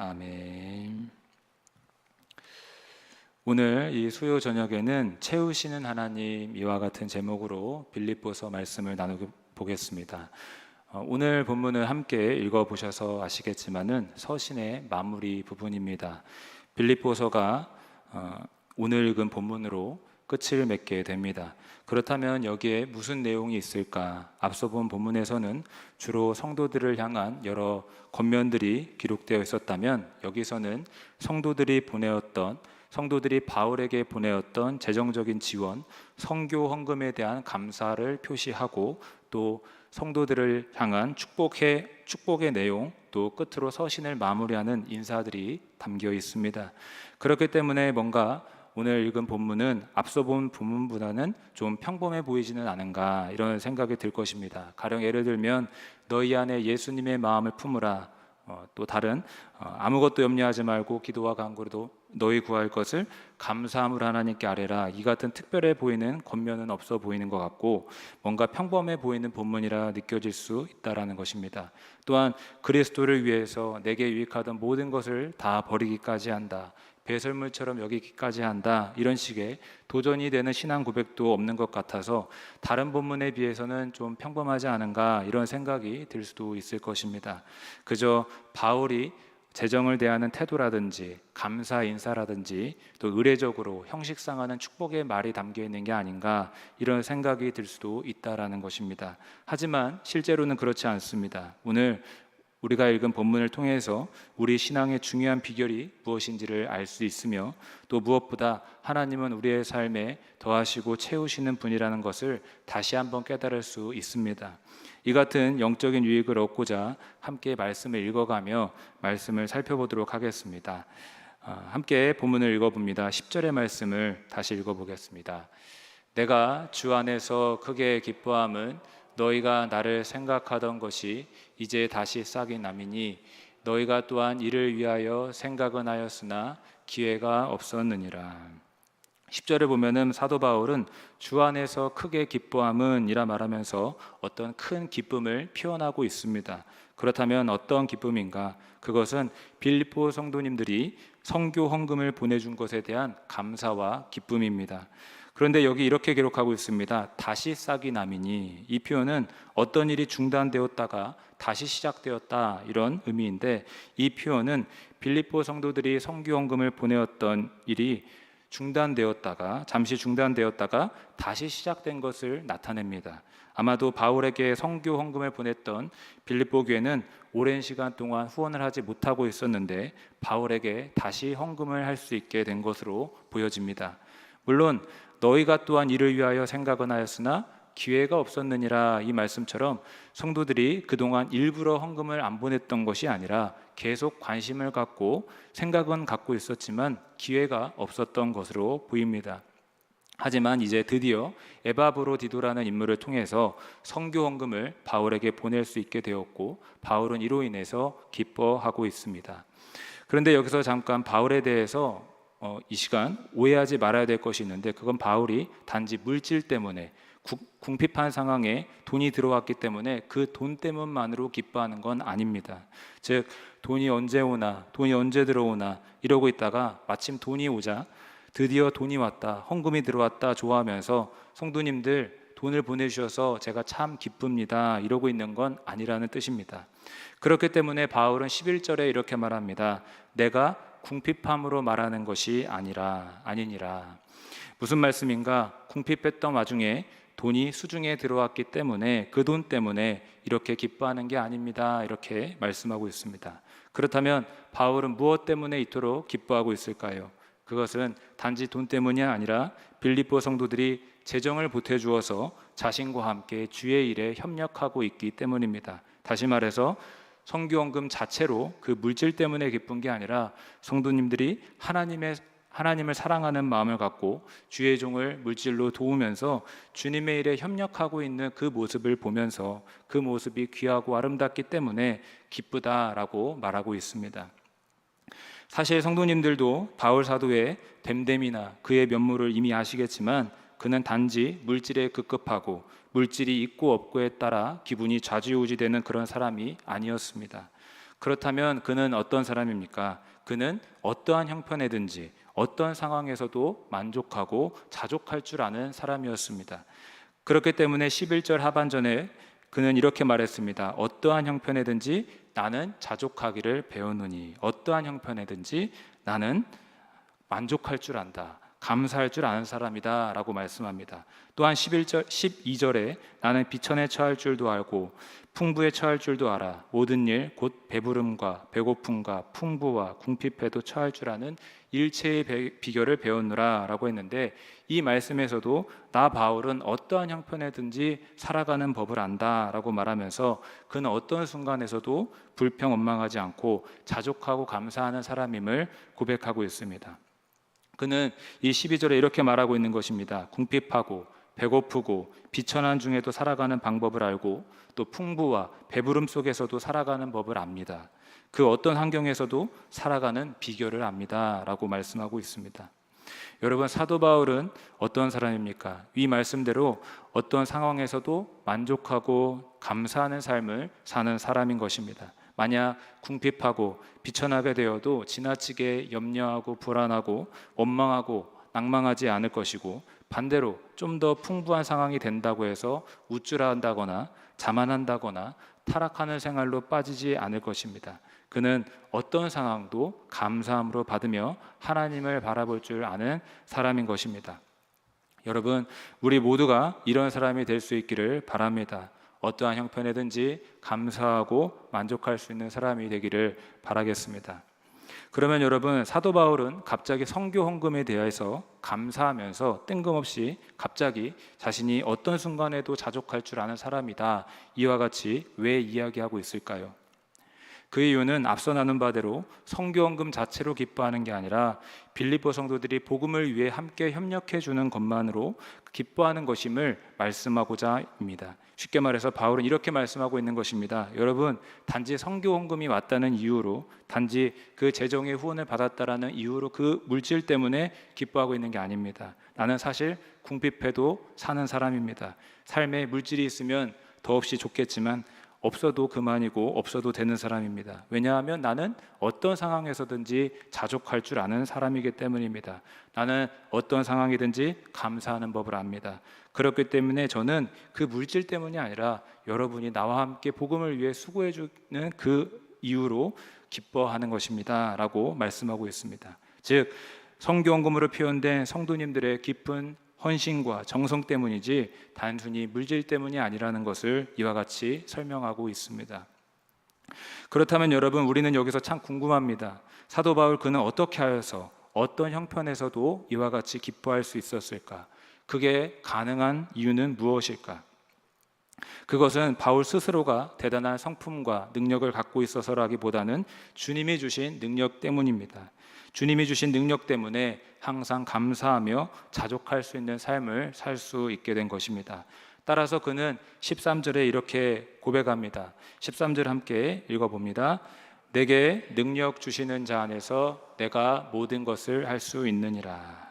아멘. 오늘 이 수요 저녁에는 채우시는 하나님, 이와 같은 제목으로 빌립보서 말씀을 나눠보겠습니다. 오늘 본문을 함께 읽어보셔서 아시겠지만은 서신의 마무리 부분입니다. 빌립보서가 오늘 읽은 본문으로 끝을 맺게 됩니다. 그렇다면 여기에 무슨 내용이 있을까? 앞서 본 본문에서는 주로 성도들을 향한 여러 권면들이 기록되어 있었다면, 여기서는 성도들이 바울에게 보내었던 재정적인 지원, 선교 헌금에 대한 감사를 표시하고, 또 성도들을 향한 축복의 내용, 또 끝으로 서신을 마무리하는 인사들이 담겨 있습니다. 그렇기 때문에 뭔가 오늘 읽은 본문은 앞서 본 본문보다는 좀 평범해 보이지는 않은가, 이런 생각이 들 것입니다. 가령 예를 들면 너희 안에 예수님의 마음을 품으라, 또 다른 아무것도 염려하지 말고 기도와 간구로 너희 구할 것을 감사함으로 하나님께 아뢰라, 이 같은 특별해 보이는 권면은 없어 보이는 것 같고, 뭔가 평범해 보이는 본문이라 느껴질 수 있다라는 것입니다. 또한 그리스도를 위해서 내게 유익하던 모든 것을 다 버리기까지 한다, 배설물처럼 여기기까지 한다, 이런 식의 도전이 되는 신앙 고백도 없는 것 같아서 다른 본문에 비해서는 좀 평범하지 않은가, 이런 생각이 들 수도 있을 것입니다. 그저 바울이 재정을 대하는 태도라든지 감사 인사라든지 또 의례적으로 형식상하는 축복의 말이 담겨 있는 게 아닌가, 이런 생각이 들 수도 있다라는 것입니다. 하지만 실제로는 그렇지 않습니다. 오늘 우리가 읽은 본문을 통해서 우리 신앙의 중요한 비결이 무엇인지를 알 수 있으며, 또 무엇보다 하나님은 우리의 삶에 더하시고 채우시는 분이라는 것을 다시 한번 깨달을 수 있습니다. 이 같은 영적인 유익을 얻고자 함께 말씀을 읽어가며 말씀을 살펴보도록 하겠습니다. 함께 본문을 읽어봅니다. 10절의 말씀을 다시 읽어보겠습니다. 내가 주 안에서 크게 기뻐함은 너희가 나를 생각하던 것이 이제 다시 싹이 남이니 너희가 또한 이를 위하여 생각은 하였으나 기회가 없었느니라. 10절에 보면은 사도 바울은 주 안에서 크게 기뻐함은 이라 말하면서 어떤 큰 기쁨을 표현하고 있습니다. 그렇다면 어떤 기쁨인가? 그것은 빌립보 성도님들이 선교 헌금을 보내준 것에 대한 감사와 기쁨입니다. 그런데 여기 이렇게 기록하고 있습니다. 다시 싹이 남이니, 이 표현은 어떤 일이 중단되었다가 다시 시작되었다, 이런 의미인데, 이 표현은 빌립보 성도들이 선교 헌금을 보내었던 일이 잠시 중단되었다가 다시 시작된 것을 나타냅니다. 아마도 바울에게 선교 헌금을 보냈던 빌립보 교회는 오랜 시간 동안 후원을 하지 못하고 있었는데 바울에게 다시 헌금을 할 수 있게 된 것으로 보여집니다. 물론 너희가 또한 이를 위하여 생각은 하였으나 기회가 없었느니라, 이 말씀처럼 성도들이 그동안 일부러 헌금을 안 보냈던 것이 아니라 계속 관심을 갖고 생각은 갖고 있었지만 기회가 없었던 것으로 보입니다. 하지만 이제 드디어 에바브로디도라는 인물을 통해서 선교 헌금을 바울에게 보낼 수 있게 되었고, 바울은 이로 인해서 기뻐하고 있습니다. 그런데 여기서 잠깐 바울에 대해서 이 시간 오해하지 말아야 될 것이 있는데, 그건 바울이 단지 물질 때문에 궁핍한 상황에 돈이 들어왔기 때문에 그 돈 때문만으로 기뻐하는 건 아닙니다. 즉 돈이 언제 오나, 돈이 언제 들어오나 이러고 있다가 마침 돈이 오자 드디어 돈이 왔다, 헌금이 들어왔다 좋아하면서 성도님들 돈을 보내주셔서 제가 참 기쁩니다, 이러고 있는 건 아니라는 뜻입니다. 그렇기 때문에 바울은 11절에 이렇게 말합니다. 내가 궁핍함으로 말하는 것이 아니니라. 무슨 말씀인가? 궁핍했던 와중에 돈이 수중에 들어왔기 때문에 그 돈 때문에 이렇게 기뻐하는 게 아닙니다, 이렇게 말씀하고 있습니다. 그렇다면 바울은 무엇 때문에 이토록 기뻐하고 있을까요? 그것은 단지 돈 때문이 아니라 빌립보 성도들이 재정을 보태주어서 자신과 함께 주의 일에 협력하고 있기 때문입니다. 다시 말해서 선교헌금 자체로 그 물질 때문에 기쁜 게 아니라 성도님들이 하나님을 사랑하는 마음을 갖고 주의 종을 물질로 도우면서 주님의 일에 협력하고 있는 그 모습을 보면서 그 모습이 귀하고 아름답기 때문에 기쁘다라고 말하고 있습니다. 사실 성도님들도 바울 사도의 됨됨이나 그의 면모를 이미 아시겠지만, 그는 단지 물질에 급급하고 물질이 있고 없고에 따라 기분이 좌지우지되는 그런 사람이 아니었습니다. 그렇다면 그는 어떤 사람입니까? 그는 어떠한 형편이든지 어떤 상황에서도 만족하고 자족할 줄 아는 사람이었습니다. 그렇기 때문에 11절 하반전에 그는 이렇게 말했습니다. 어떠한 형편이든지 나는 자족하기를 배우노니, 어떠한 형편이든지 나는 만족할 줄 안다, 감사할 줄 아는 사람이다 라고 말씀합니다. 또한 12절에 나는 비천에 처할 줄도 알고 풍부에 처할 줄도 알아 모든 일 곧 배부름과 배고픔과 풍부와 궁핍에도 처할 줄 아는 일체의 비결을 배웠노라 라고 했는데, 이 말씀에서도 나 바울은 어떠한 형편이든지 살아가는 법을 안다 라고 말하면서 그는 어떤 순간에서도 불평원망하지 않고 자족하고 감사하는 사람임을 고백하고 있습니다. 그는 이 12절에 이렇게 말하고 있는 것입니다. 궁핍하고 배고프고 비천한 중에도 살아가는 방법을 알고 또 풍부와 배부름 속에서도 살아가는 법을 압니다. 그 어떤 환경에서도 살아가는 비결을 압니다 라고 말씀하고 있습니다. 여러분, 사도 바울은 어떤 사람입니까? 이 말씀대로 어떤 상황에서도 만족하고 감사하는 삶을 사는 사람인 것입니다. 만약 궁핍하고 비천하게 되어도 지나치게 염려하고 불안하고 원망하고 낭망하지 않을 것이고, 반대로 좀 더 풍부한 상황이 된다고 해서 우쭐한다거나 자만한다거나 타락하는 생활로 빠지지 않을 것입니다. 그는 어떤 상황도 감사함으로 받으며 하나님을 바라볼 줄 아는 사람인 것입니다. 여러분, 우리 모두가 이런 사람이 될 수 있기를 바랍니다. 어떠한 형편이든지 감사하고 만족할 수 있는 사람이 되기를 바라겠습니다. 그러면 여러분, 사도 바울은 갑자기 선교 헌금에 대해서 감사하면서 뜬금없이 갑자기 자신이 어떤 순간에도 자족할 줄 아는 사람이다, 이와 같이 왜 이야기하고 있을까요? 그 이유는 앞서 나눈 바대로 선교 헌금 자체로 기뻐하는 게 아니라 빌립보 성도들이 복음을 위해 함께 협력해 주는 것만으로 기뻐하는 것임을 말씀하고자입니다. 쉽게 말해서 바울은 이렇게 말씀하고 있는 것입니다. 여러분, 단지 선교 헌금이 왔다는 이유로, 단지 그 재정의 후원을 받았다라는 이유로 그 물질 때문에 기뻐하고 있는 게 아닙니다. 나는 사실 궁핍해도 사는 사람입니다. 삶에 물질이 있으면 더없이 좋겠지만 없어도 그만이고 없어도 되는 사람입니다. 왜냐하면 나는 어떤 상황에서든지 자족할 줄 아는 사람이기 때문입니다. 나는 어떤 상황이든지 감사하는 법을 압니다. 그렇기 때문에 저는 그 물질 때문이 아니라 여러분이 나와 함께 복음을 위해 수고해 주는 그 이유로 기뻐하는 것입니다 라고 말씀하고 있습니다. 즉, 선교헌금으로 표현된 성도님들의 깊은 헌신과 정성 때문이지 단순히 물질 때문이 아니라는 것을 이와 같이 설명하고 있습니다. 그렇다면 여러분, 우리는 여기서 참 궁금합니다. 사도 바울, 그는 어떻게 하여서 어떤 형편에서도 이와 같이 기뻐할 수 있었을까? 그게 가능한 이유는 무엇일까? 그것은 바울 스스로가 대단한 성품과 능력을 갖고 있어서라기보다는 주님이 주신 능력 때문입니다. 주님이 주신 능력 때문에 항상 감사하며 자족할 수 있는 삶을 살 수 있게 된 것입니다. 따라서 그는 13절에 이렇게 고백합니다. 13절 함께 읽어봅니다. 내게 능력 주시는 자 안에서 내가 모든 것을 할 수 있느니라.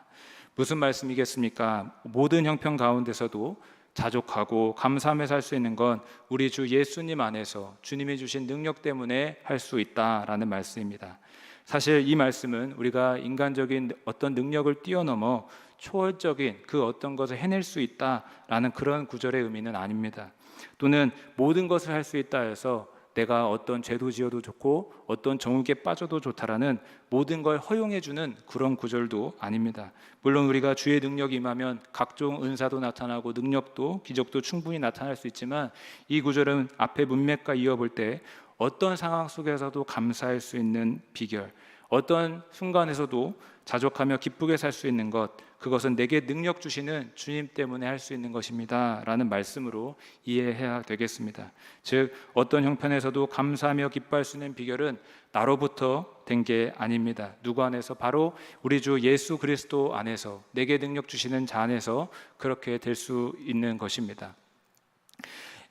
무슨 말씀이겠습니까? 모든 형편 가운데서도 자족하고 감사하며 살 수 있는 건 우리 주 예수님 안에서 주님이 주신 능력 때문에 할 수 있다라는 말씀입니다. 사실 이 말씀은 우리가 인간적인 어떤 능력을 뛰어넘어 초월적인 그 어떤 것을 해낼 수 있다라는 그런 구절의 의미는 아닙니다. 또는 모든 것을 할 수 있다 해서 내가 어떤 죄도 지어도 좋고 어떤 정욕에 빠져도 좋다라는 모든 걸 허용해 주는 그런 구절도 아닙니다. 물론 우리가 주의 능력이 임하면 각종 은사도 나타나고 능력도 기적도 충분히 나타날 수 있지만, 이 구절은 앞에 문맥과 이어볼 때 어떤 상황 속에서도 감사할 수 있는 비결, 어떤 순간에서도 자족하며 기쁘게 살 수 있는 것, 그것은 내게 능력 주시는 주님 때문에 할 수 있는 것입니다 라는 말씀으로 이해해야 되겠습니다. 즉, 어떤 형편에서도 감사하며 기뻐할 수 있는 비결은 나로부터 된 게 아닙니다. 누구 안에서? 바로 우리 주 예수 그리스도 안에서, 내게 능력 주시는 자 안에서 그렇게 될 수 있는 것입니다.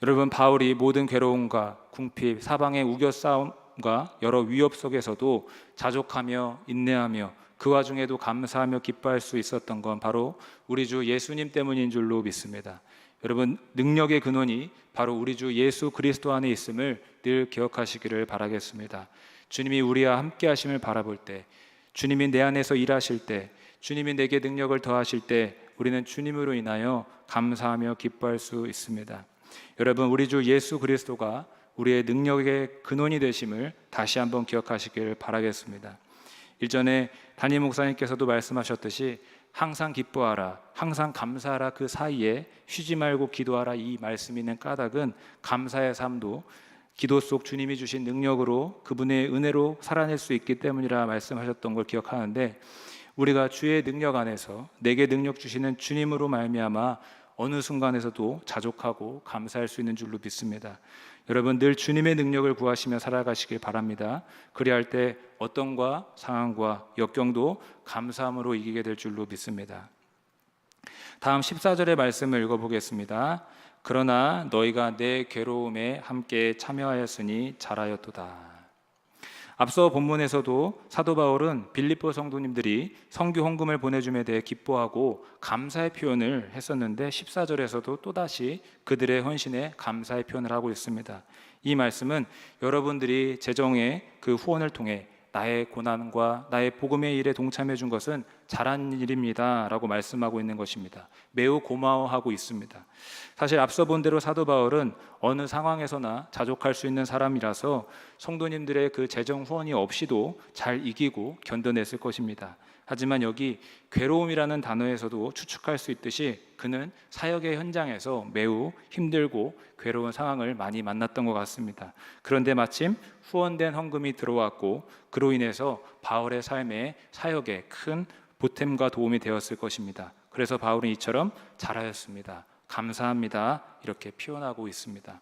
여러분, 바울이 모든 괴로움과 궁핍, 사방의 우겨싸움과 여러 위협 속에서도 자족하며 인내하며 그 와중에도 감사하며 기뻐할 수 있었던 건 바로 우리 주 예수님 때문인 줄로 믿습니다. 여러분, 능력의 근원이 바로 우리 주 예수 그리스도 안에 있음을 늘 기억하시기를 바라겠습니다. 주님이 우리와 함께 하심을 바라볼 때, 주님이 내 안에서 일하실 때, 주님이 내게 능력을 더하실 때 우리는 주님으로 인하여 감사하며 기뻐할 수 있습니다. 여러분, 우리 주 예수 그리스도가 우리의 능력의 근원이 되심을 다시 한번 기억하시기를 바라겠습니다. 일전에 담임 목사님께서도 말씀하셨듯이 항상 기뻐하라, 항상 감사하라, 그 사이에 쉬지 말고 기도하라, 이 말씀이 있는 까닭은 감사의 삶도 기도 속 주님이 주신 능력으로 그분의 은혜로 살아낼 수 있기 때문이라 말씀하셨던 걸 기억하는데, 우리가 주의 능력 안에서 내게 능력 주시는 주님으로 말미암아 어느 순간에서도 자족하고 감사할 수 있는 줄로 믿습니다. 여러분, 늘 주님의 능력을 구하시며 살아가시길 바랍니다. 그리할 때 어떤 과 상황과 역경도 감사함으로 이기게 될 줄로 믿습니다. 다음 14절의 말씀을 읽어보겠습니다. 그러나 너희가 내 괴로움에 함께 참여하였으니 잘하였도다. 앞서 본문에서도 사도 바울은 빌립보 성도님들이 선교 헌금을 보내줌에 대해 기뻐하고 감사의 표현을 했었는데 14절에서도 또다시 그들의 헌신에 감사의 표현을 하고 있습니다. 이 말씀은 여러분들이 재정의 그 후원을 통해 나의 고난과 나의 복음의 일에 동참해 준 것은 잘한 일입니다 라고 말씀하고 있는 것입니다. 매우 고마워하고 있습니다. 사실 앞서 본 대로 사도 바울은 어느 상황에서나 자족할 수 있는 사람이라서 성도님들의 그 재정 후원이 없이도 잘 이기고 견뎌냈을 것입니다. 하지만 여기 괴로움이라는 단어에서도 추측할 수 있듯이 그는 사역의 현장에서 매우 힘들고 괴로운 상황을 많이 만났던 것 같습니다. 그런데 마침 후원된 헌금이 들어왔고 그로 인해서 바울의 삶에 사역에 큰 보탬과 도움이 되었을 것입니다. 그래서 바울은 이처럼 잘하였습니다, 감사합니다 이렇게 표현하고 있습니다.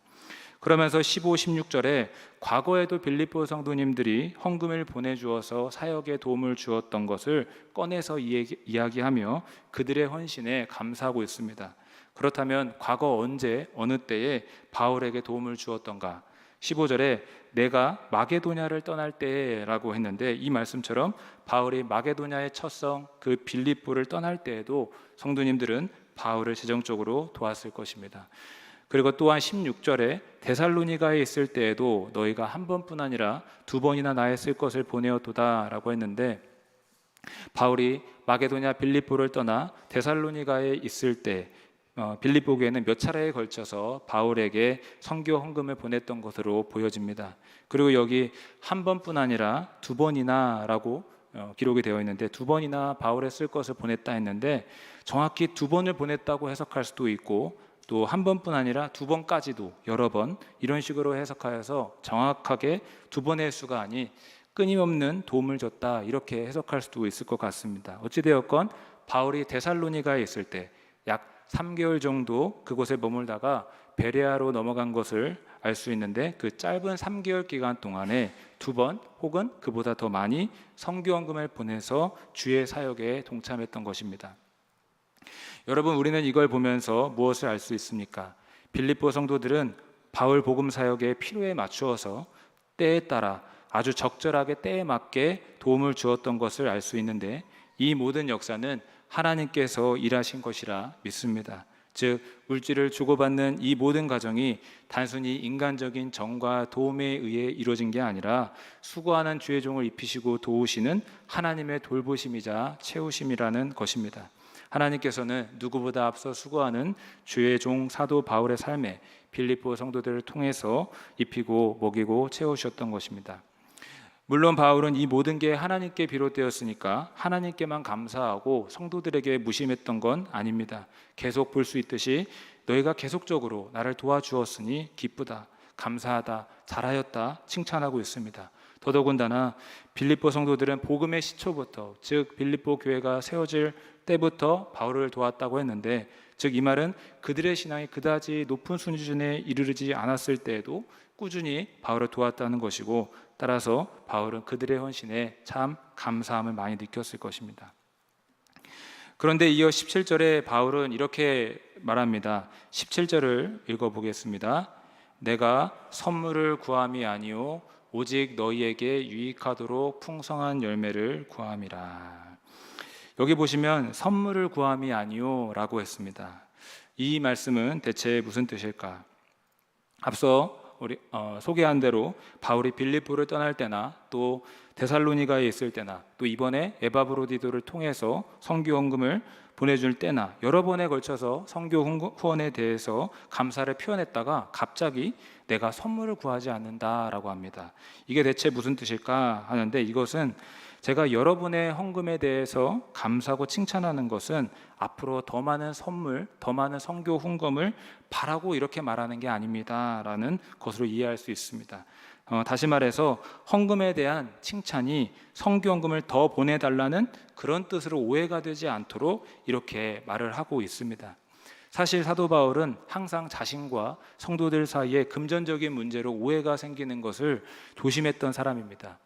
그러면서 15, 16절에 과거에도 빌립보 성도님들이 헌금을 보내주어서 사역에 도움을 주었던 것을 꺼내서 이야기하며 그들의 헌신에 감사하고 있습니다. 그렇다면 과거 언제 어느 때에 바울에게 도움을 주었던가? 15절에 내가 마게도냐를 떠날 때라고 했는데 이 말씀처럼 바울이 마게도냐의 첫성 그 빌립보를 떠날 때에도 성도님들은 바울을 재정적으로 도왔을 것입니다. 그리고 또한 16절에 데살로니가에 있을 때에도 너희가 한 번뿐 아니라 두 번이나 나의 쓸 것을 보내었도다 라고 했는데, 바울이 마게도냐 빌립보를 떠나 데살로니가에 있을 때 빌립보 교회는 몇 차례에 걸쳐서 바울에게 선교 헌금을 보냈던 것으로 보여집니다. 그리고 여기 한 번뿐 아니라 두 번이나 라고 기록이 되어 있는데, 두 번이나 바울의 쓸 것을 보냈다 했는데 정확히 두 번을 보냈다고 해석할 수도 있고 또 한 번뿐 아니라 두 번까지도 여러 번 이런 식으로 해석하여서 정확하게 두 번의 수가 아닌 끊임없는 도움을 줬다 이렇게 해석할 수도 있을 것 같습니다. 어찌되었건 바울이 데살로니가에 있을 때 약 3개월 정도 그곳에 머물다가 베레아로 넘어간 것을 알 수 있는데, 그 짧은 3개월 기간 동안에 두 번 혹은 그보다 더 많이 선교 헌금을 보내서 주의 사역에 동참했던 것입니다. 여러분, 우리는 이걸 보면서 무엇을 알 수 있습니까? 빌립보 성도들은 바울 복음 사역의 필요에 맞추어서 때에 따라 아주 적절하게 때에 맞게 도움을 주었던 것을 알 수 있는데, 이 모든 역사는 하나님께서 일하신 것이라 믿습니다. 즉 물질을 주고받는 이 모든 과정이 단순히 인간적인 정과 도움에 의해 이루어진 게 아니라 수고하는 주의 종을 입히시고 도우시는 하나님의 돌보심이자 채우심이라는 것입니다. 하나님께서는 누구보다 앞서 수고하는 주의 종 사도 바울의 삶에 빌립보 성도들을 통해서 입히고 먹이고 채우셨던 것입니다. 물론 바울은 이 모든 게 하나님께 비롯되었으니까 하나님께만 감사하고 성도들에게 무심했던 건 아닙니다. 계속 볼 수 있듯이 너희가 계속적으로 나를 도와주었으니 기쁘다, 감사하다, 잘하였다 칭찬하고 있습니다. 더더군다나 빌립보 성도들은 복음의 시초부터, 즉 빌립보 교회가 세워질 때부터 바울을 도왔다고 했는데, 즉 이 말은 그들의 신앙이 그다지 높은 수준에 이르지 않았을 때에도 꾸준히 바울을 도왔다는 것이고, 따라서 바울은 그들의 헌신에 참 감사함을 많이 느꼈을 것입니다. 그런데 이어 17절에 바울은 이렇게 말합니다. 17절을 읽어보겠습니다. 내가 선물을 구함이 아니요 오직 너희에게 유익하도록 풍성한 열매를 구함이라. 여기 보시면 선물을 구함이 아니요 라고 했습니다. 이 말씀은 대체 무슨 뜻일까? 앞서 소개한 대로 바울이 빌립보를 떠날 때나 또 데살로니가에 있을 때나 또 이번에 에바브로디도를 통해서 선교 헌금을 보내줄 때나 여러 번에 걸쳐서 선교 후원에 대해서 감사를 표현했다가 갑자기 내가 선물을 구하지 않는다라고 합니다. 이게 대체 무슨 뜻일까 하는데, 이것은 제가 여러분의 헌금에 대해서 감사하고 칭찬하는 것은 앞으로 더 많은 선물, 더 많은 선교 헌금을 바라고 이렇게 말하는 게 아닙니다 라는 것으로 이해할 수 있습니다. 다시 말해서 헌금에 대한 칭찬이 선교 헌금을 더 보내달라는 그런 뜻으로 오해가 되지 않도록 이렇게 말을 하고 있습니다. 사실 사도 바울은 항상 자신과 성도들 사이에 금전적인 문제로 오해가 생기는 것을 조심했던 사람입니다.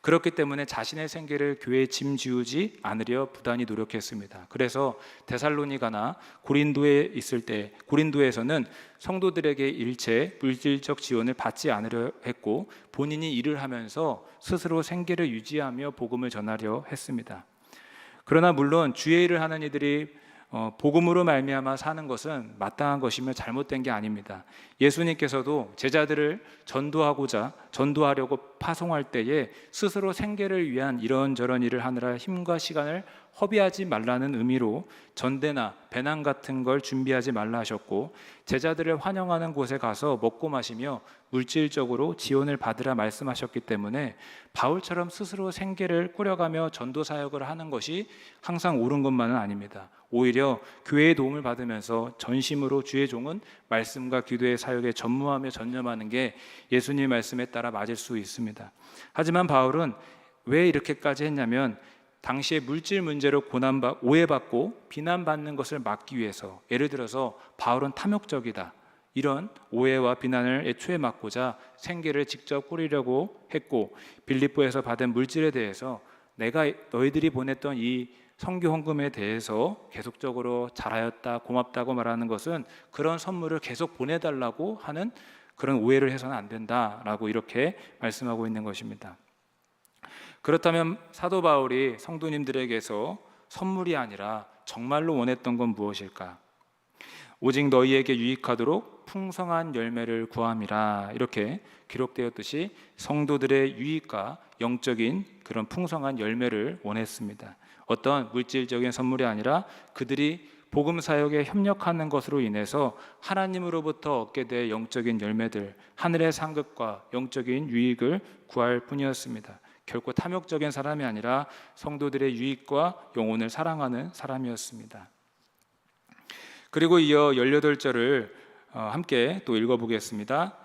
그렇기 때문에 자신의 생계를 교회에 짐지우지 않으려 부단히 노력했습니다. 그래서 데살로니가나 고린도에 있을 때, 고린도에서는 성도들에게 일체 물질적 지원을 받지 않으려 했고, 본인이 일을 하면서 스스로 생계를 유지하며 복음을 전하려 했습니다. 그러나 물론 주의 일을 하는 이들이 복음으로 말미암아 사는 것은 마땅한 것이며 잘못된 게 아닙니다. 예수님께서도 제자들을 전도하려고 파송할 때에 스스로 생계를 위한 이런저런 일을 하느라 힘과 시간을 허비하지 말라는 의미로 전대나 배낭 같은 걸 준비하지 말라 하셨고, 제자들을 환영하는 곳에 가서 먹고 마시며 물질적으로 지원을 받으라 말씀하셨기 때문에 바울처럼 스스로 생계를 꾸려가며 전도 사역을 하는 것이 항상 옳은 것만은 아닙니다. 오히려 교회의 도움을 받으면서 전심으로 주의 종은 말씀과 기도의 사역에 전무하며 전념하는 게 예수님의 말씀에 따라 맞을 수 있습니다. 하지만 바울은 왜 이렇게까지 했냐면, 당시에 물질 문제로 오해받고 비난받는 것을 막기 위해서, 예를 들어서 바울은 탐욕적이다, 이런 오해와 비난을 애초에 막고자 생계를 직접 꾸리려고 했고, 빌립보에서 받은 물질에 대해서 내가 너희들이 보냈던 이 선교 헌금에 대해서 계속적으로 잘하였다, 고맙다고 말하는 것은 그런 선물을 계속 보내달라고 하는 그런 오해를 해서는 안 된다라고 이렇게 말씀하고 있는 것입니다. 그렇다면 사도 바울이 성도님들에게서 선물이 아니라 정말로 원했던 건 무엇일까? 오직 너희에게 유익하도록 풍성한 열매를 구함이라, 이렇게 기록되었듯이 성도들의 유익과 영적인 그런 풍성한 열매를 원했습니다. 어떤 물질적인 선물이 아니라 그들이 복음 사역에 협력하는 것으로 인해서 하나님으로부터 얻게 될 영적인 열매들, 하늘의 상급과 영적인 유익을 구할 뿐이었습니다. 결코 탐욕적인 사람이 아니라 성도들의 유익과 영혼을 사랑하는 사람이었습니다. 그리고 이어 18절을 함께 또 읽어보겠습니다.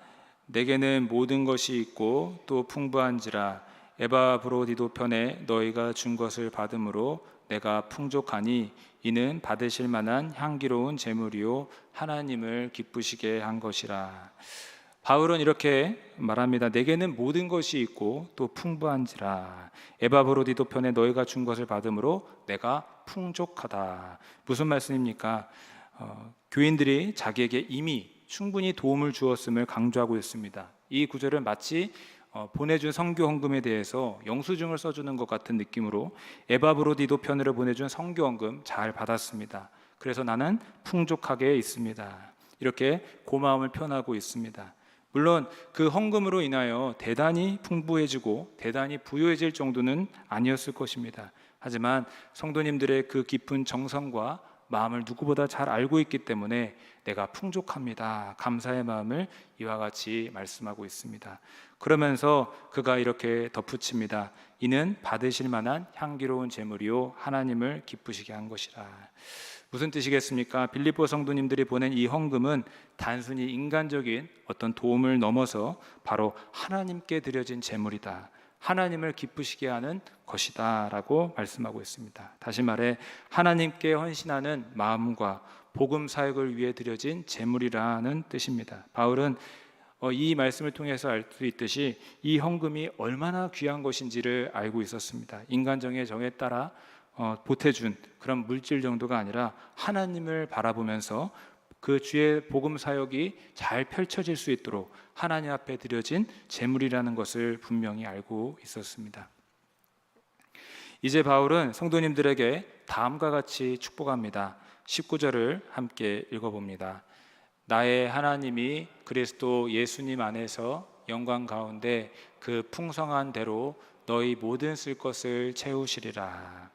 내게는 모든 것이 있고 또 풍부한지라 에바브로디도 편에 너희가 준 것을 받음으로 내가 풍족하니 이는 받으실 만한 향기로운 제물이요 하나님을 기쁘시게 한 것이라. 바울은 이렇게 말합니다. 내게는 모든 것이 있고 또 풍부한지라 에바브로디도 편에 너희가 준 것을 받음으로 내가 풍족하다. 무슨 말씀입니까? 교인들이 자기에게 이미 충분히 도움을 주었음을 강조하고 있습니다. 이 구절은 마치 보내준 선교 헌금에 대해서 영수증을 써주는 것 같은 느낌으로 에바브로디도 편으로 보내준 선교 헌금 잘 받았습니다. 그래서 나는 풍족하게 있습니다. 이렇게 고마움을 표현하고 있습니다. 물론 그 헌금으로 인하여 대단히 풍부해지고 대단히 부유해질 정도는 아니었을 것입니다. 하지만 성도님들의 그 깊은 정성과 마음을 누구보다 잘 알고 있기 때문에 내가 풍족합니다, 감사의 마음을 이와 같이 말씀하고 있습니다. 그러면서 그가 이렇게 덧붙입니다. 이는 받으실 만한 향기로운 제물이요 하나님을 기쁘시게 한 것이라. 무슨 뜻이겠습니까? 빌립보 성도님들이 보낸 이 헌금은 단순히 인간적인 어떤 도움을 넘어서 바로 하나님께 드려진 제물이다, 하나님을 기쁘시게 하는 것이다 라고 말씀하고 있습니다. 다시 말해 하나님께 헌신하는 마음과 복음 사역을 위해 드려진 제물이라는 뜻입니다. 바울은 이 말씀을 통해서 알 수 있듯이 이 헌금이 얼마나 귀한 것인지를 알고 있었습니다. 인간정의 정에 따라 보태준 그런 물질 정도가 아니라 하나님을 바라보면서 그 주의 복음 사역이 잘 펼쳐질 수 있도록 하나님 앞에 드려진 제물이라는 것을 분명히 알고 있었습니다. 이제 바울은 성도님들에게 다음과 같이 축복합니다. 19절을 함께 읽어봅니다. 나의 하나님이 그리스도 예수님 안에서 영광 가운데 그 풍성한 대로 너희 모든 쓸 것을 채우시리라.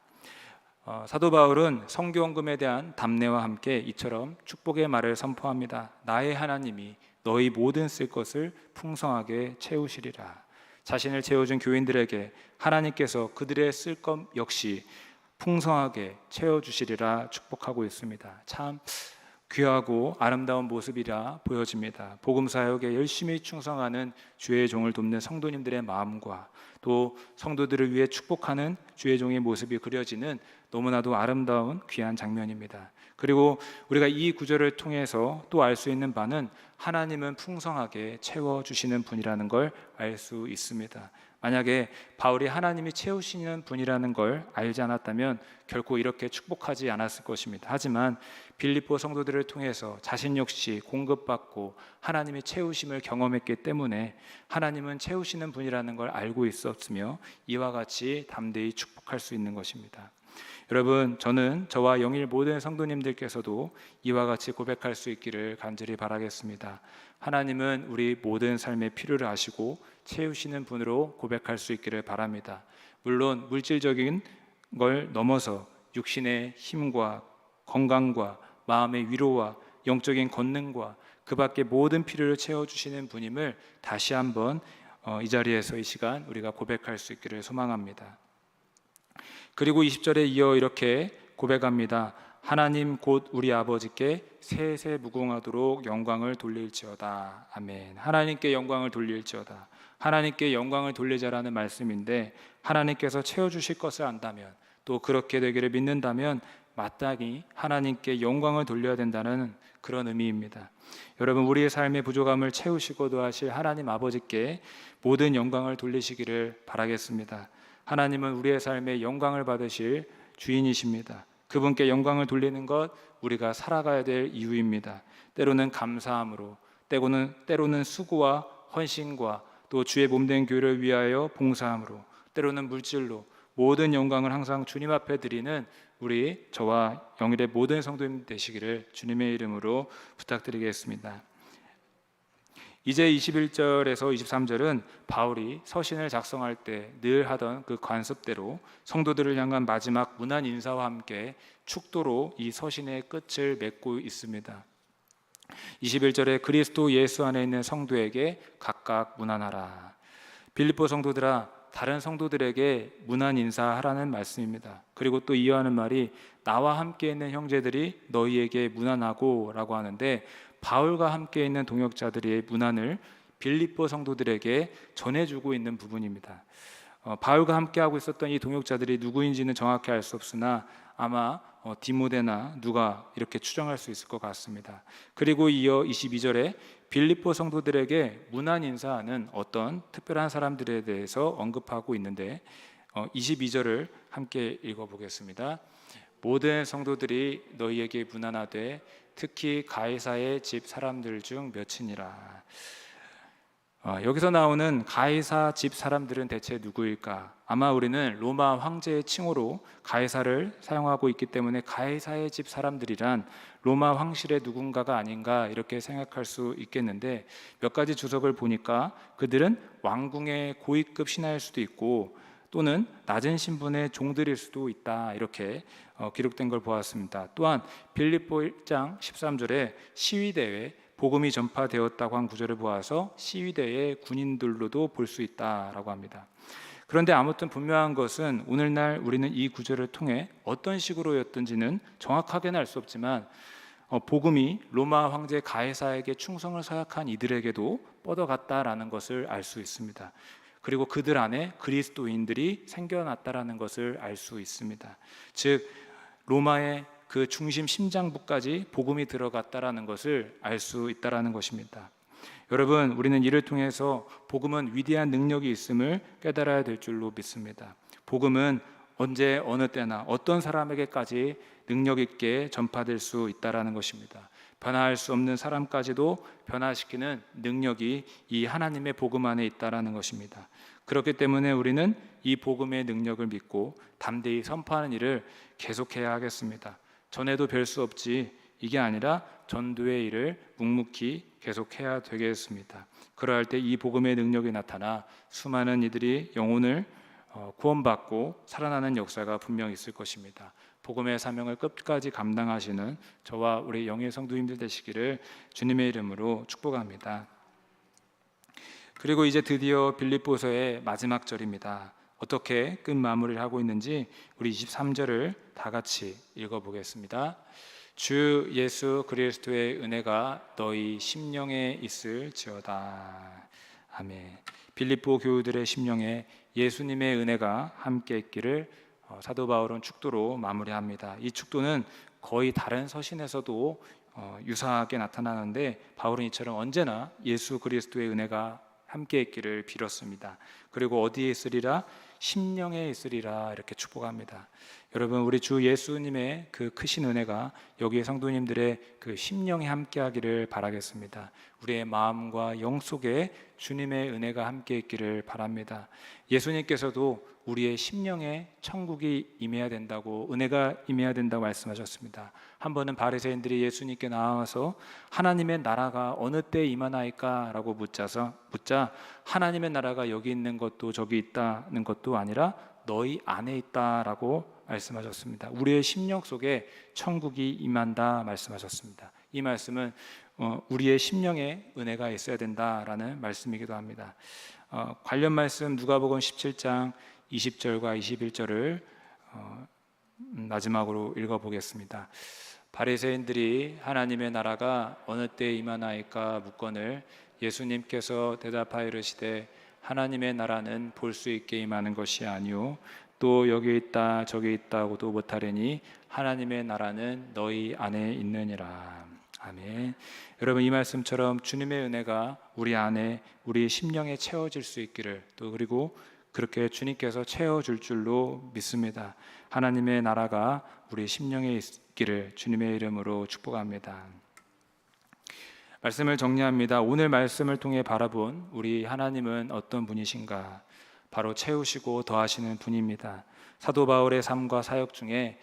사도 바울은 성교헌금에 대한 담례와 함께 이처럼 축복의 말을 선포합니다. 나의 하나님이 너희 모든 쓸 것을 풍성하게 채우시리라. 자신을 채워준 교인들에게 하나님께서 그들의 쓸 것 역시 풍성하게 채워주시리라 축복하고 있습니다. 참 귀하고 아름다운 모습이라 보여집니다. 복음 사역에 열심히 충성하는 주의 종을 돕는 성도님들의 마음과 또 성도들을 위해 축복하는 주의 종의 모습이 그려지는 너무나도 아름다운 귀한 장면입니다. 그리고 우리가 이 구절을 통해서 또 알 수 있는 바는 하나님은 풍성하게 채워주시는 분이라는 걸 알 수 있습니다. 만약에 바울이 하나님이 채우시는 분이라는 걸 알지 않았다면 결코 이렇게 축복하지 않았을 것입니다. 하지만 빌립보 성도들을 통해서 자신 역시 공급받고 하나님이 채우심을 경험했기 때문에 하나님은 채우시는 분이라는 걸 알고 있었으며 이와 같이 담대히 축복할 수 있는 것입니다. 여러분, 저는 저와 영일 모든 성도님들께서도 이와 같이 고백할 수 있기를 간절히 바라겠습니다. 하나님은 우리 모든 삶의 필요를 아시고 채우시는 분으로 고백할 수 있기를 바랍니다. 물론 물질적인 걸 넘어서 육신의 힘과 건강과 마음의 위로와 영적인 권능과 그 밖의 모든 필요를 채워주시는 분임을 다시 한번 이 자리에서 이 시간 우리가 고백할 수 있기를 소망합니다. 그리고 20절에 이어 이렇게 고백합니다. 하나님 곧 우리 아버지께 세세 무궁하도록 영광을 돌릴지어다. 아멘. 하나님께 영광을 돌릴지어다. 하나님께 영광을 돌리자라는 말씀인데, 하나님께서 채워주실 것을 안다면, 또 그렇게 되기를 믿는다면 마땅히 하나님께 영광을 돌려야 된다는 그런 의미입니다. 여러분, 우리의 삶의 부족함을 채우시고도 하실 하나님 아버지께 모든 영광을 돌리시기를 바라겠습니다. 하나님은 우리의 삶에 영광을 받으실 주인이십니다. 그분께 영광을 돌리는 것, 우리가 살아가야 될 이유입니다. 때로는 감사함으로, 때로는 수고와 헌신과 또 주의 몸된 교회를 위하여 봉사함으로, 때로는 물질로 모든 영광을 항상 주님 앞에 드리는 저와 영일의 모든 성도님 되시기를 주님의 이름으로 부탁드리겠습니다. 이제 21절에서 23절은 바울이 서신을 작성할 때 늘 하던 그 관습대로 성도들을 향한 마지막 문안 인사와 함께 축도로 이 서신의 끝을 맺고 있습니다. 21절에 그리스도 예수 안에 있는 성도에게 각각 문안하라. 빌립보 성도들아, 다른 성도들에게 문안 인사하라는 말씀입니다. 그리고 또 이어하는 말이 나와 함께 있는 형제들이 너희에게 문안하고 라고 하는데, 바울과 함께 있는 동역자들의 문안을 빌립보 성도들에게 전해주고 있는 부분입니다. 바울과 함께하고 있었던 이 동역자들이 누구인지는 정확히 알 수 없으나 아마 디모데나 누가 이렇게 추정할 수 있을 것 같습니다. 그리고 이어 22절에 빌립보 성도들에게 문안 인사하는 어떤 특별한 사람들에 대해서 언급하고 있는데 22절을 함께 읽어보겠습니다. 모든 성도들이 너희에게 문안하되 특히 가이사의 집 사람들 중 몇이니라. 여기서 나오는 가이사 집 사람들은 대체 누구일까? 아마 우리는 로마 황제의 칭호로 가이사를 사용하고 있기 때문에 가이사의 집 사람들이란 로마 황실의 누군가가 아닌가 이렇게 생각할 수 있겠는데, 몇 가지 주석을 보니까 그들은 왕궁의 고위급 신하일 수도 있고 또는 낮은 신분의 종들일 수도 있다, 이렇게 기록된 걸 보았습니다. 또한 빌립보 1장 13절에 시위대에 복음이 전파되었다고 한 구절을 보아서 시위대의 군인들로도 볼 수 있다라고 합니다. 그런데 아무튼 분명한 것은 오늘날 우리는 이 구절을 통해 어떤 식으로였던지는 정확하게는 알 수 없지만 복음이 로마 황제 가이사에게 충성을 서약한 이들에게도 뻗어갔다라는 것을 알 수 있습니다. 그리고 그들 안에 그리스도인들이 생겨났다라는 것을 알 수 있습니다. 즉 로마의 그 중심 심장부까지 복음이 들어갔다라는 것을 알 수 있다라는 것입니다. 여러분, 우리는 이를 통해서 복음은 위대한 능력이 있음을 깨달아야 될 줄로 믿습니다. 복음은 언제 어느 때나 어떤 사람에게까지 능력 있게 전파될 수 있다라는 것입니다. 변화할 수 없는 사람까지도 변화시키는 능력이 이 하나님의 복음 안에 있다라는 것입니다. 그렇기 때문에 우리는 이 복음의 능력을 믿고 담대히 선포하는 일을 계속해야 하겠습니다. 전에도 별 수 없지 이게 아니라 전도의 일을 묵묵히 계속해야 되겠습니다. 그러할 때 이 복음의 능력이 나타나 수많은 이들이 영혼을 구원받고 살아나는 역사가 분명히 있을 것입니다. 복음의 사명을 끝까지 감당하시는 저와 우리 영의 성도님들 되시기를 주님의 이름으로 축복합니다. 그리고 이제 드디어 빌립보서의 마지막 절입니다. 어떻게 끝 마무리를 하고 있는지 우리 23절을 다 같이 읽어보겠습니다. 주 예수 그리스도의 은혜가 너희 심령에 있을지어다. 아멘. 빌립보 교우들의 심령에 예수님의 은혜가 함께 있기를 사도 바울은 축도로 마무리합니다. 이 축도는 거의 다른 서신에서도 유사하게 나타나는데 바울은 이처럼 언제나 예수 그리스도의 은혜가 함께 있기를 빌었습니다. 그리고 어디에 있으리라? 심령에 있으리라 이렇게 축복합니다. 여러분, 우리 주 예수님의 그 크신 은혜가 여기의 성도님들의 그 심령에 함께하기를 바라겠습니다. 우리의 마음과 영 속에 주님의 은혜가 함께 있기를 바랍니다. 예수님께서도 우리의 심령에 천국이 임해야 된다고, 은혜가 임해야 된다고 말씀하셨습니다. 한 번은 바리새인들이 예수님께 나와서 하나님의 나라가 어느 때 임하나이까 라고 묻자 하나님의 나라가 여기 있는 것도 저기 있다는 것도 아니라 너희 안에 있다라고 말씀하셨습니다. 우리의 심령 속에 천국이 임한다 말씀하셨습니다. 이 말씀은 우리의 심령에 은혜가 있어야 된다라는 말씀이기도 합니다. 관련 말씀 누가복음 17장 20절과 21절을 마지막으로 읽어보겠습니다. 바리새인들이 하나님의 나라가 어느 때 임하나이까 묻거늘 예수님께서 대답하여 이르시되 하나님의 나라는 볼 수 있게 임하는 것이 아니요 또 여기 있다 저기 있다고도 못하리니 하나님의 나라는 너희 안에 있느니라. 아멘. 여러분, 이 말씀처럼 주님의 은혜가 우리 안에, 우리 심령에 채워질 수 있기를, 또 그리고 그렇게 주님께서 채워줄 줄로 믿습니다. 하나님의 나라가 우리 심령에 있기를 주님의 이름으로 축복합니다. 말씀을 정리합니다. 오늘 말씀을 통해 바라본 우리 하나님은 어떤 분이신가? 바로 채우시고 더하시는 분입니다. 사도 바울의 삶과 사역 중에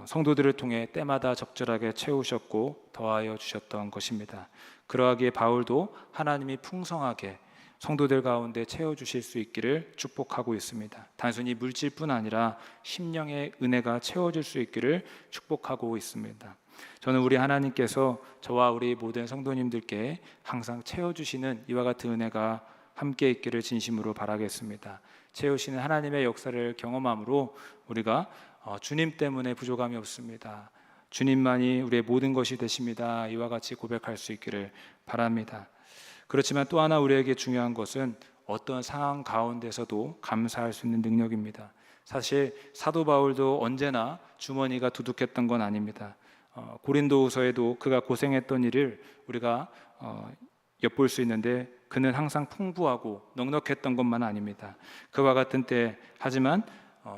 성도들을 통해 때마다 적절하게 채우셨고 더하여 주셨던 것입니다. 그러하기에 바울도 하나님이 풍성하게 성도들 가운데 채워주실 수 있기를 축복하고 있습니다. 단순히 물질뿐 아니라 심령의 은혜가 채워질 수 있기를 축복하고 있습니다. 저는 우리 하나님께서 저와 우리 모든 성도님들께 항상 채워주시는 이와 같은 은혜가 함께 있기를 진심으로 바라겠습니다. 채우시는 하나님의 역사를 경험함으로 우리가 주님 때문에 부족함이 없습니다. 주님만이 우리의 모든 것이 되십니다. 이와 같이 고백할 수 있기를 바랍니다. 그렇지만 또 하나 우리에게 중요한 것은 어떤 상황 가운데서도 감사할 수 있는 능력입니다. 사실 사도 바울도 언제나 주머니가 두둑했던 건 아닙니다. 고린도후서에도 그가 고생했던 일을 우리가 엿볼 수 있는데 그는 항상 풍부하고 넉넉했던 것만 아닙니다. 그와 같은 때 하지만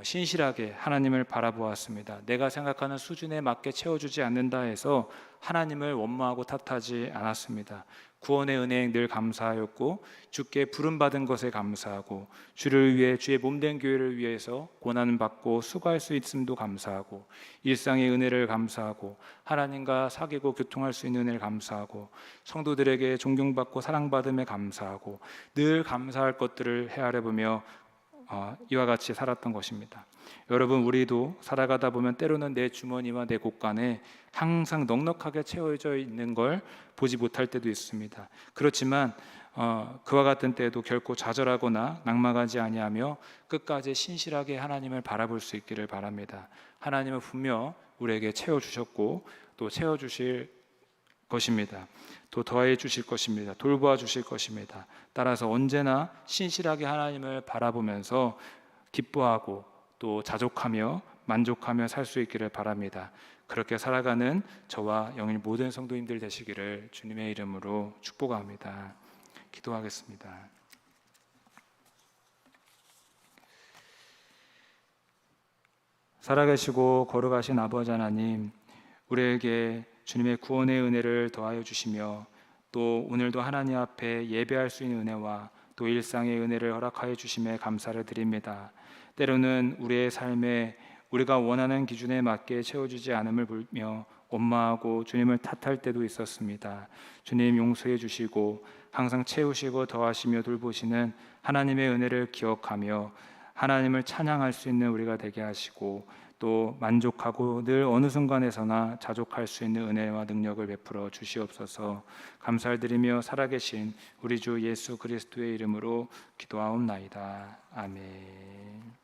신실하게 하나님을 바라보았습니다. 내가 생각하는 수준에 맞게 채워주지 않는다 해서 하나님을 원망하고 탓하지 않았습니다. 구원의 은혜에 늘 감사하였고 주께 부름받은 것에 감사하고 주를 위해 주의 몸된 교회를 위해서 고난을 받고 수고할 수 있음도 감사하고 일상의 은혜를 감사하고 하나님과 사귀고 교통할 수 있는 은혜를 감사하고 성도들에게 존경받고 사랑받음에 감사하고 늘 감사할 것들을 헤아려 보며 이와 같이 살았던 것입니다. 여러분, 우리도 살아가다 보면 때로는 내 주머니와 내 곳간에 항상 넉넉하게 채워져 있는 걸 보지 못할 때도 있습니다. 그렇지만 그와 같은 때에도 결코 좌절하거나 낙망하지 아니하며 끝까지 신실하게 하나님을 바라볼 수 있기를 바랍니다. 하나님은 분명 우리에게 채워주셨고 또 채워주실 것입니다. 또 더해 주실 것입니다. 돌보아 주실 것입니다. 따라서 언제나 신실하게 하나님을 바라보면서 기뻐하고 또 자족하며 만족하며 살 수 있기를 바랍니다. 그렇게 살아가는 저와 영일 모든 성도님들 되시기를 주님의 이름으로 축복합니다. 기도하겠습니다. 살아계시고 거룩하신 아버지 하나님, 우리에게 주님의 구원의 은혜를 더하여 주시며 또 오늘도 하나님 앞에 예배할 수 있는 은혜와 또 일상의 은혜를 허락하여 주심에 감사를 드립니다. 때로는 우리의 삶에 우리가 원하는 기준에 맞게 채워주지 않음을 보며 원망하고 주님을 탓할 때도 있었습니다. 주님 용서해 주시고 항상 채우시고 더하시며 돌보시는 하나님의 은혜를 기억하며 하나님을 찬양할 수 있는 우리가 되게 하시고 또 만족하고 늘 어느 순간에서나 자족할 수 있는 은혜와 능력을 베풀어 주시옵소서. 감사를 드리며 살아계신 우리 주 예수 그리스도의 이름으로 기도하옵나이다. 아멘.